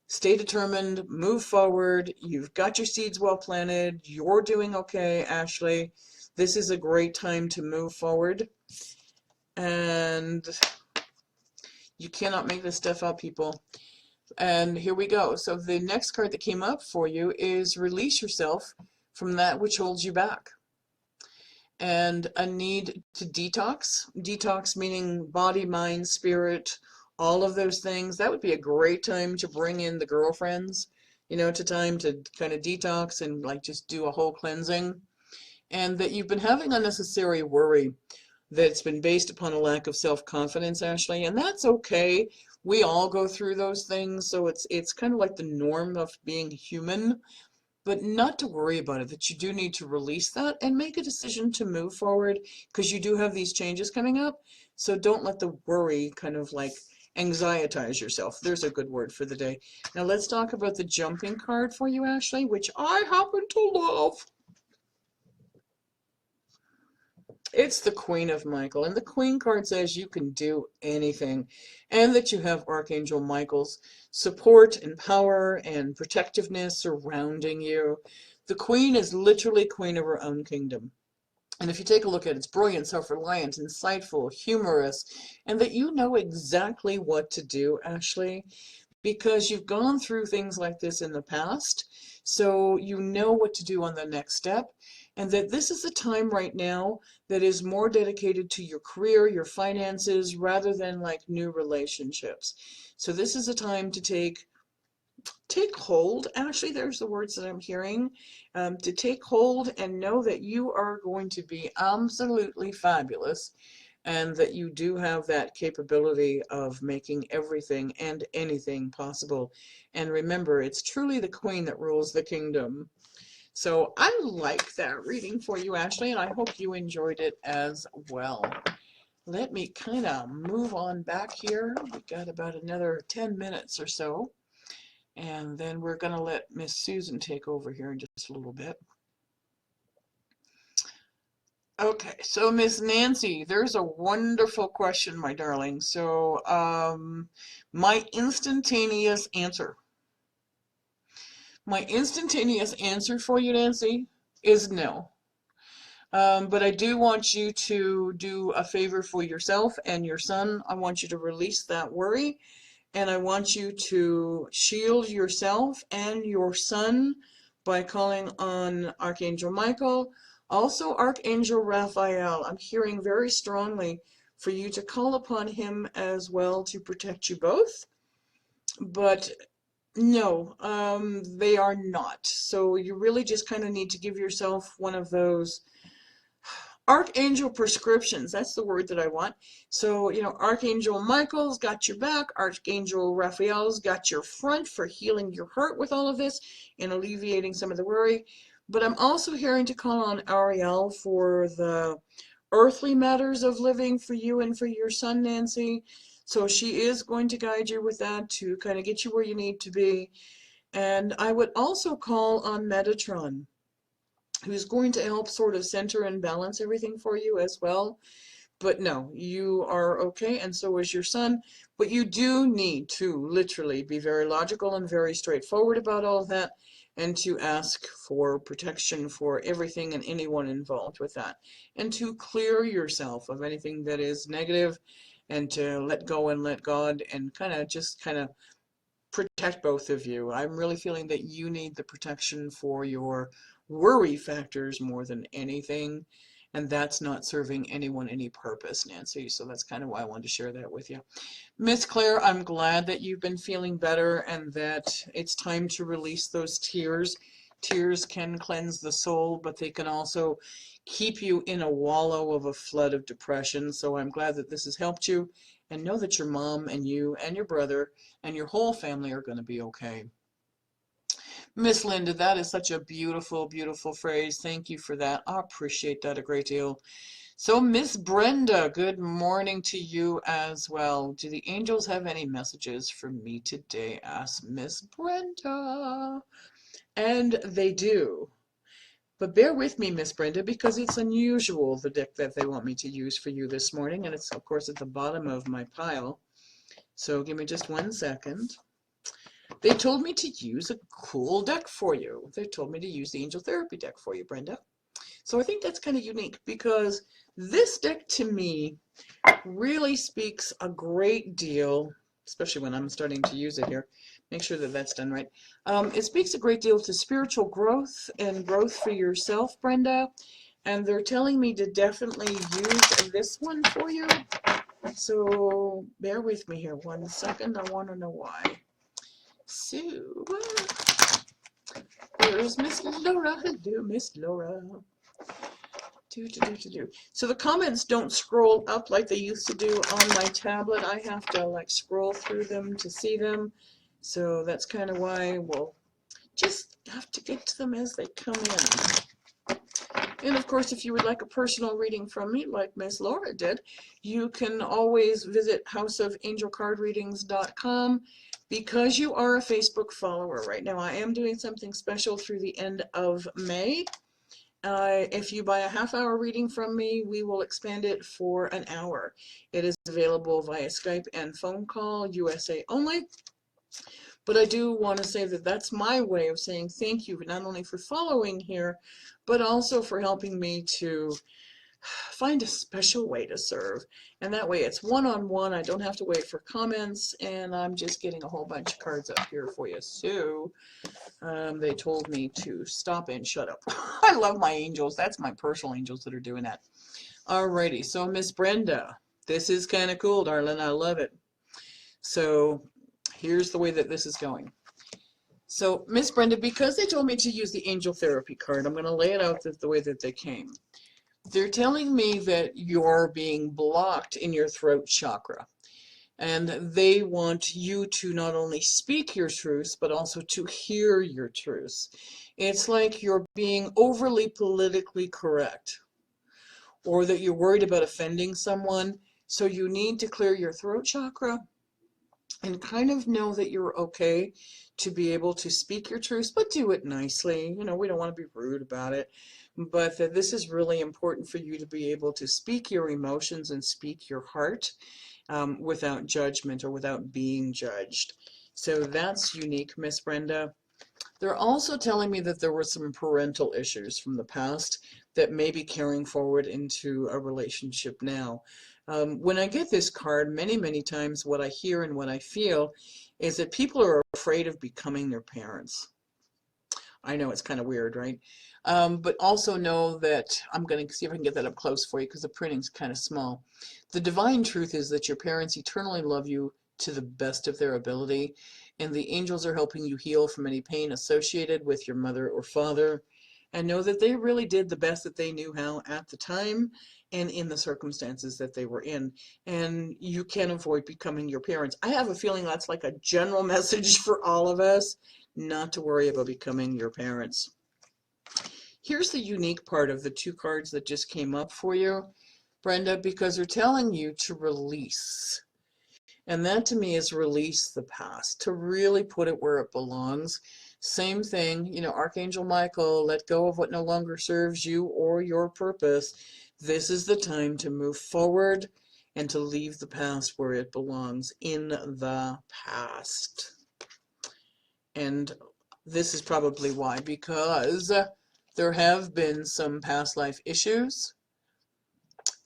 stay determined, move forward. You've got your seeds well planted. You're doing okay, Ashley. This is a great time to move forward. And you cannot make this stuff up, people. And here we go. So the next card that came up for you is release yourself from that which holds you back. And a need to detox. Detox meaning body, mind, spirit, all of those things. That would be a great time to bring in the girlfriends, you know, to time to kind of detox and like just do a whole cleansing. And that you've been having unnecessary worry that's been based upon a lack of self-confidence, Ashley, and that's okay. We all go through those things, so it's kind of like the norm of being human, but not to worry about it, that you do need to release that and make a decision to move forward because you do have these changes coming up. So don't let the worry kind of like anxietize yourself. There's a good word for the day. Now let's talk about the jumping card for you, Ashley, which I happen to love. It's the Queen of Michael, and the Queen card says you can do anything, and that you have Archangel Michael's support and power and protectiveness surrounding you. The Queen is literally queen of her own kingdom. And if you take a look at it, it's brilliant, self-reliant, insightful, humorous, and that you know exactly what to do, Ashley, because you've gone through things like this in the past, so you know what to do on the next step, and that this is the time right now that is more dedicated to your career, your finances, rather than like new relationships. So this is a time to take hold. Actually, there's the words that I'm hearing. To take hold and know that you are going to be absolutely fabulous, and that you do have that capability of making everything and anything possible. And remember, it's truly the Queen that rules the kingdom. So I like that reading for you, Ashley, and I hope you enjoyed it as well. Let me kind of move on back here. We got about another 10 minutes or so, and then we're going to let Miss Susan take over here in just a little bit. Okay, so Miss Nancy, there's a wonderful question, my darling. So my instantaneous answer. My instantaneous answer for you, Nancy, is no. But I do want you to do a favor for yourself and your son. I want you to release that worry, and I want you to shield yourself and your son by calling on Archangel Michael, also Archangel Raphael. I'm hearing very strongly for you to call upon him as well to protect you both. But no, they are not. So you really just kind of need to give yourself one of those Archangel prescriptions. That's the word that I want. So, you know, Archangel Michael's got your back. Archangel Raphael's got your front for healing your heart with all of this and alleviating some of the worry. But I'm also hearing to call on Ariel for the earthly matters of living for you and for your son, Nancy. So she is going to guide you with that to kind of get you where you need to be. And I would also call on Metatron, who's going to help sort of center and balance everything for you as well. But no, you are okay, and so is your son. But you do need to literally be very logical and very straightforward about all of that, and to ask for protection for everything and anyone involved with that, and to clear yourself of anything that is negative, and to let go and let God, and kind of protect both of you. I'm really feeling that you need the protection for your worry factors more than anything, and that's not serving anyone any purpose, Nancy. So that's kind of why I wanted to share that with you. Miss Claire, I'm glad that you've been feeling better and that it's time to release those tears. Tears can cleanse the soul, but they can also keep you in a wallow of a flood of depression. So I'm glad that this has helped you, and know that your mom and you and your brother and your whole family are going to be okay. Miss Linda, that is such a beautiful, beautiful phrase. Thank you for that. I appreciate that a great deal. So Miss Brenda, good morning to you as well. Do the angels have any messages for me today? Asked Miss Brenda. And they do. But bear with me, Miss Brenda, because it's unusual, the deck that they want me to use for you this morning, and it's, of course, at the bottom of my pile. So give me just 1 second. They told me to use a cool deck for you. They told me to use the Angel Therapy deck for you, Brenda. So I think that's kind of unique because this deck to me really speaks a great deal, especially when I'm starting to use it here. Make sure that that's done right. It speaks a great deal to spiritual growth and growth for yourself, Brenda. And they're telling me to definitely use this one for you. So bear with me here 1 second. I want to know why. So, where's Miss Laura? Hello, Miss Laura. So the comments don't scroll up like they used to do on my tablet. I have to like scroll through them to see them. So that's kind of why we'll just have to get to them as they come in. And of course, if you would like a personal reading from me, like Miss Laura did, you can always visit houseofangelcardreadings.com. Because you are a Facebook follower right now, I am doing something special through the end of May. If you buy a half-hour reading from me, we will expand it for an hour. It is available via Skype and phone call, USA only. But I do want to say that that's my way of saying thank you, not only for following here, but also for helping me to find a special way to serve. And that way it's one-on-one. I don't have to wait for comments, and I'm just getting a whole bunch of cards up here for you. So they told me to stop and shut up. I love my angels. That's my personal angels that are doing that. Alrighty, so Miss Brenda, this is kind of cool, darling. I love it. So here's the way that this is going. So Miss Brenda, because they told me to use the Angel Therapy card, I'm going to lay it out the way that they came. They're telling me that you're being blocked in your throat chakra. And they want you to not only speak your truths, but also to hear your truths. It's like you're being overly politically correct, or that you're worried about offending someone. So you need to clear your throat chakra and kind of know that you're okay to be able to speak your truths, but do it nicely. You know, we don't want to be rude about it, but that this is really important for you to be able to speak your emotions and speak your heart. Without judgment or without being judged. So that's unique, Miss Brenda. They're also telling me that there were some parental issues from the past that may be carrying forward into a relationship now. When I get this card, many times what I hear and what I feel is that people are afraid of becoming their parents. I know it's kind of weird, right? But also know that I'm going to see if I can get that up close for you because the printing's kind of small. The divine truth is that your parents eternally love you to the best of their ability, and the angels are helping you heal from any pain associated with your mother or father, and know that they really did the best that they knew how at the time and in the circumstances that they were in, and you can avoid becoming your parents. I have a feeling that's like a general message for all of us, not to worry about becoming your parents. Here's the unique part of the two cards that just came up for you, Brenda, because they're telling you to release. And that to me is release the past, to really put it where it belongs. Same thing, you know, Archangel Michael, let go of what no longer serves you or your purpose. This is the time to move forward and to leave the past where it belongs, in the past. And this is probably why, because there have been some past life issues.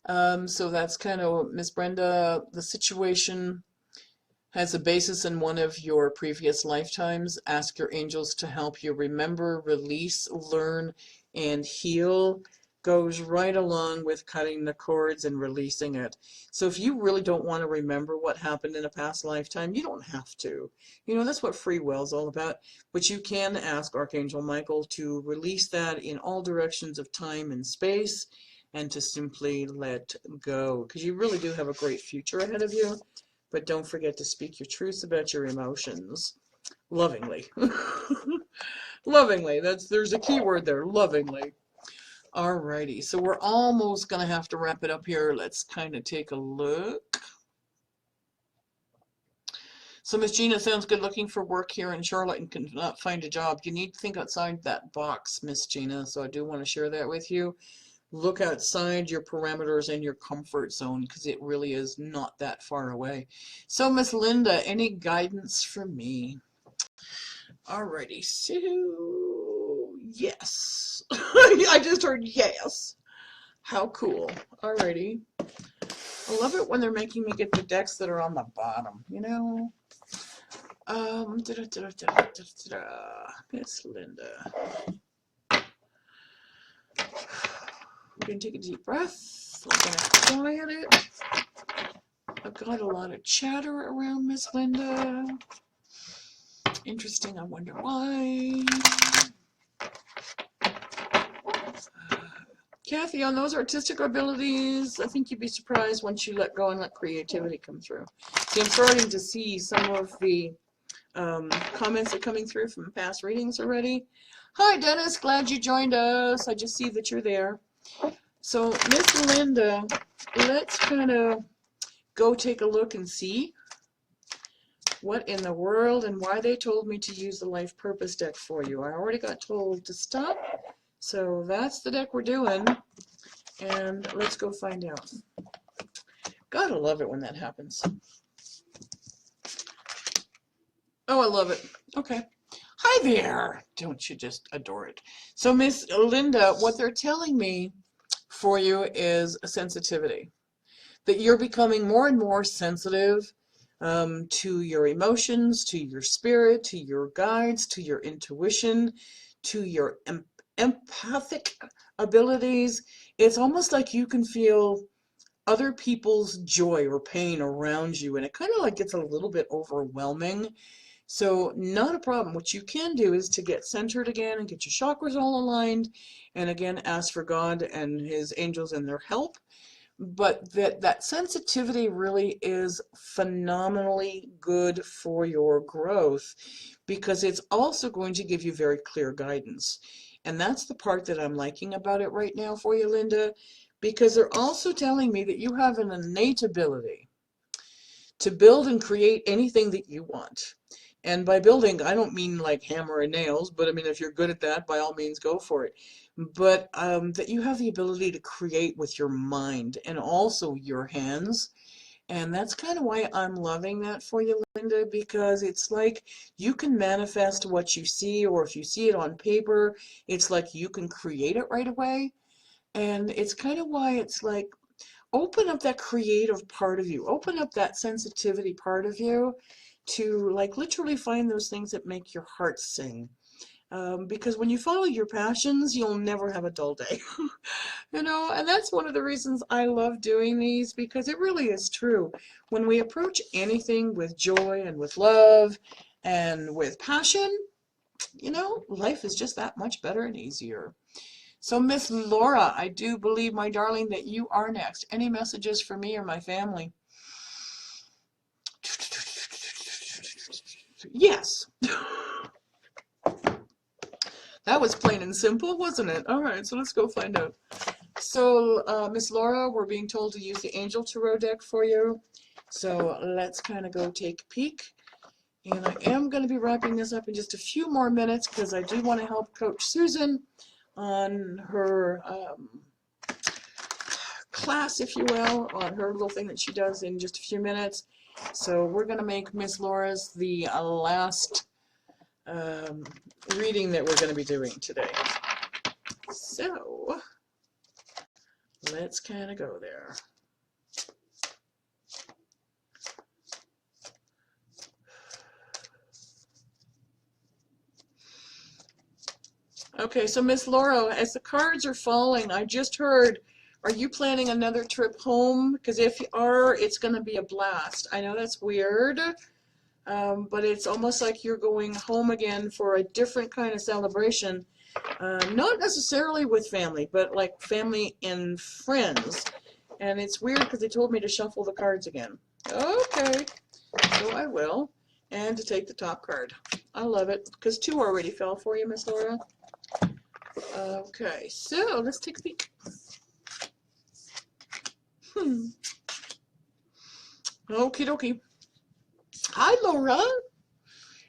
So that's kind of, Miss Brenda, the situation has a basis in one of your previous lifetimes. Ask your angels to help you remember, release, learn, and heal. Goes right along with cutting the cords and releasing it. So if you really don't want to remember what happened in a past lifetime, you don't have to. You know, that's what free will is all about. But you can ask Archangel Michael to release that in all directions of time and space, and to simply let go. Because you really do have a great future ahead of you. But don't forget to speak your truths about your emotions. Lovingly. Lovingly. There's a key word there. Lovingly. Alrighty, so we're almost going to have to wrap it up here. Let's kind of take a look. So Miss Gina, sounds good, looking for work here in Charlotte and cannot find a job. You need to think outside that box, Miss Gina, so I do want to share that with you. look outside your parameters and your comfort zone, because it really is not that far away. So, Miss Linda, any guidance for me? Alrighty, so yes. I just heard yes. How cool. Alrighty. I love it when they're making me get the decks that are on the bottom, you know? Miss Linda. We're going to take a deep breath. I'm going to quiet it. I've got a lot of chatter around Miss Linda. Interesting, I wonder why. Kathy, on those artistic abilities, I think you'd be surprised once you let go and let creativity come through. See, I'm starting to see some of the comments are coming through from past readings already. Hi, Dennis. Glad you joined us. I just see that you're there. So, Miss Linda, let's kind of go take a look and see what in the world and why they told me to use the Life Purpose deck for you. I already got told to stop, so that's the deck we're doing, and let's go find out. Gotta love it when that happens. Oh, I love it. Okay. Hi there. Don't you just adore it? So, Miss Linda, what they're telling me for you is a sensitivity. That you're becoming more and more sensitive to your emotions, to your spirit, to your guides, to your intuition, to your empathic abilities. It's almost like you can feel other people's joy or pain around you, and it kind of like gets a little bit overwhelming. So not a problem. What you can do is to get centered again and get your chakras all aligned, and again ask for God and his angels and their help. But that sensitivity really is phenomenally good for your growth, because it's also going to give you very clear guidance. And that's the part that I'm liking about it right now for you, Linda, because they're also telling me that you have an innate ability to build and create anything that you want. And by building, I don't mean like hammer and nails, but I mean, if you're good at that, by all means, go for it. But that you have the ability to create with your mind and also your hands. And that's kind of why I'm loving that for you, Linda, because it's like you can manifest what you see, or if you see it on paper, it's like you can create it right away. And it's kind of why it's like, open up that creative part of you, open up that sensitivity part of you to like literally find those things that make your heart sing. Because when you follow your passions, you'll never have a dull day. You know, and that's one of the reasons I love doing these, because it really is true. When we approach anything with joy and with love and with passion, you know, life is just that much better and easier. So, Miss Laura, I do believe, my darling, that you are next. Any messages for me or my family? Yes. That was plain and simple, wasn't it? All right, so let's go find out. So, Miss Laura, we're being told to use the Angel Tarot deck for you. So let's kind of go take a peek. And I am going to be wrapping this up in just a few more minutes, because I do want to help Coach Susan on her class, if you will, on her little thing that she does in just a few minutes. So we're going to make Miss Laura's the last reading that we're going to be doing today. So let's kind of go there. Okay, so Miss Laura, as the cards are falling, I just heard, are you planning another trip home? Because if you are, it's going to be a blast. I know that's weird, but it's almost like you're going home again for a different kind of celebration. Not necessarily with family, but like family and friends. And it's weird because they told me to shuffle the cards again. Okay, so I will. And to take the top card. I love it, because 2 already fell for you, Miss Laura. Okay, so let's take a peek. Okie dokie. Hi, Laura.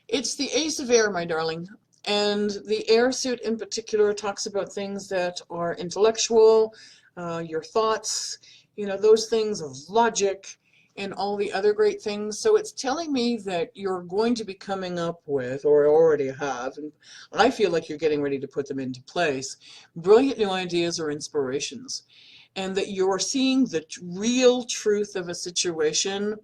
It's the Ace of Air, my darling. And the air suit in particular talks about things that are intellectual, your thoughts, those things of logic and all the other great things. So it's telling me that you're going to be coming up with, or already have, and I feel like you're getting ready to put them into place, brilliant new ideas or inspirations. And that you're seeing the real truth of a situation.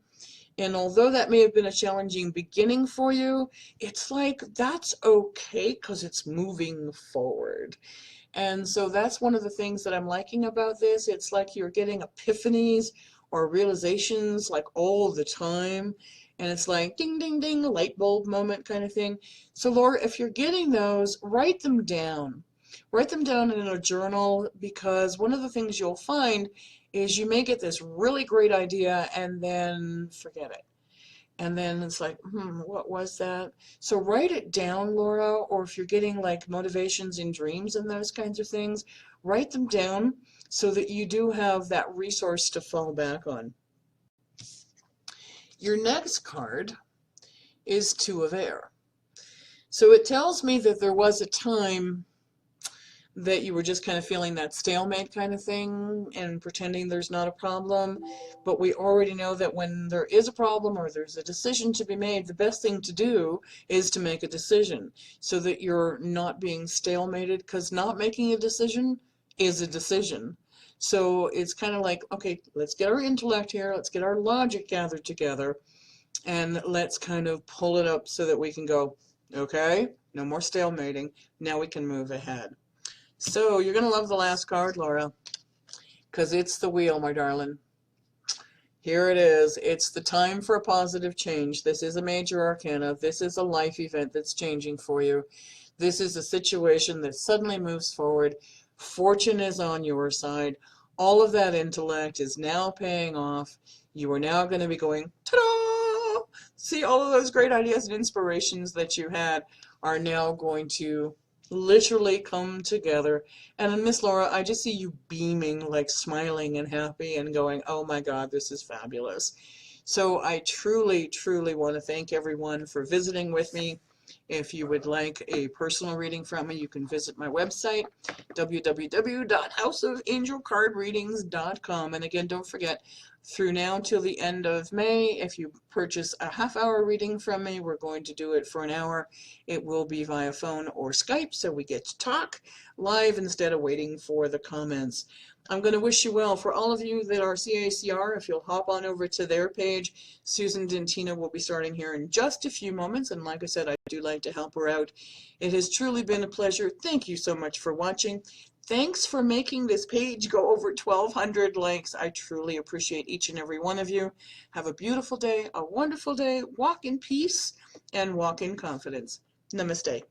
And although that may have been a challenging beginning for you, it's like that's okay because it's moving forward. And so that's one of the things that I'm liking about this. It's like you're getting epiphanies or realizations like all the time. And it's like ding, ding, ding, light bulb moment kind of thing. So Laura, if you're getting those, write them down. Write them down in a journal, because one of the things you'll find is you may get this really great idea and then forget it. And then it's like, what was that? So write it down, Laura, or if you're getting like motivations in dreams and those kinds of things, write them down so that you do have that resource to fall back on. Your next card is Two of Air. So it tells me that there was a time that you were just kind of feeling that stalemate kind of thing and pretending there's not a problem. But we already know that when there is a problem or there's a decision to be made, the best thing to do is to make a decision so that you're not being stalemated, because not making a decision is a decision. So it's kind of like, okay, let's get our intellect here, let's get our logic gathered together, and let's kind of pull it up so that we can go, okay, no more stalemating, now we can move ahead. So you're going to love the last card, Laura, because it's the wheel, my darling. Here it is. It's the time for a positive change. This is a major arcana. This is a life event that's changing for you. This is a situation that suddenly moves forward. Fortune is on your side. All of that intellect is now paying off. You are now going to be going, ta-da! See, all of those great ideas and inspirations that you had are now going to literally come together. And Miss Laura, I just see you beaming, like smiling and happy and going, oh my God, this is fabulous. So I truly, truly want to thank everyone for visiting with me. If you would like a personal reading from me, you can visit my website, www.houseofangelcardreadings.com. And again, don't forget, through now till the end of May, if you purchase a half-hour reading from me, we're going to do it for an hour. It will be via phone or Skype, so we get to talk live instead of waiting for the comments. I'm going to wish you well. For all of you that are CACR, if you'll hop on over to their page, Susan Dentina will be starting here in just a few moments. And like I said, I do like to help her out. It has truly been a pleasure. Thank you so much for watching. Thanks for making this page go over 1,200 likes. I truly appreciate each and every one of you. Have a beautiful day, a wonderful day. Walk in peace and walk in confidence. Namaste.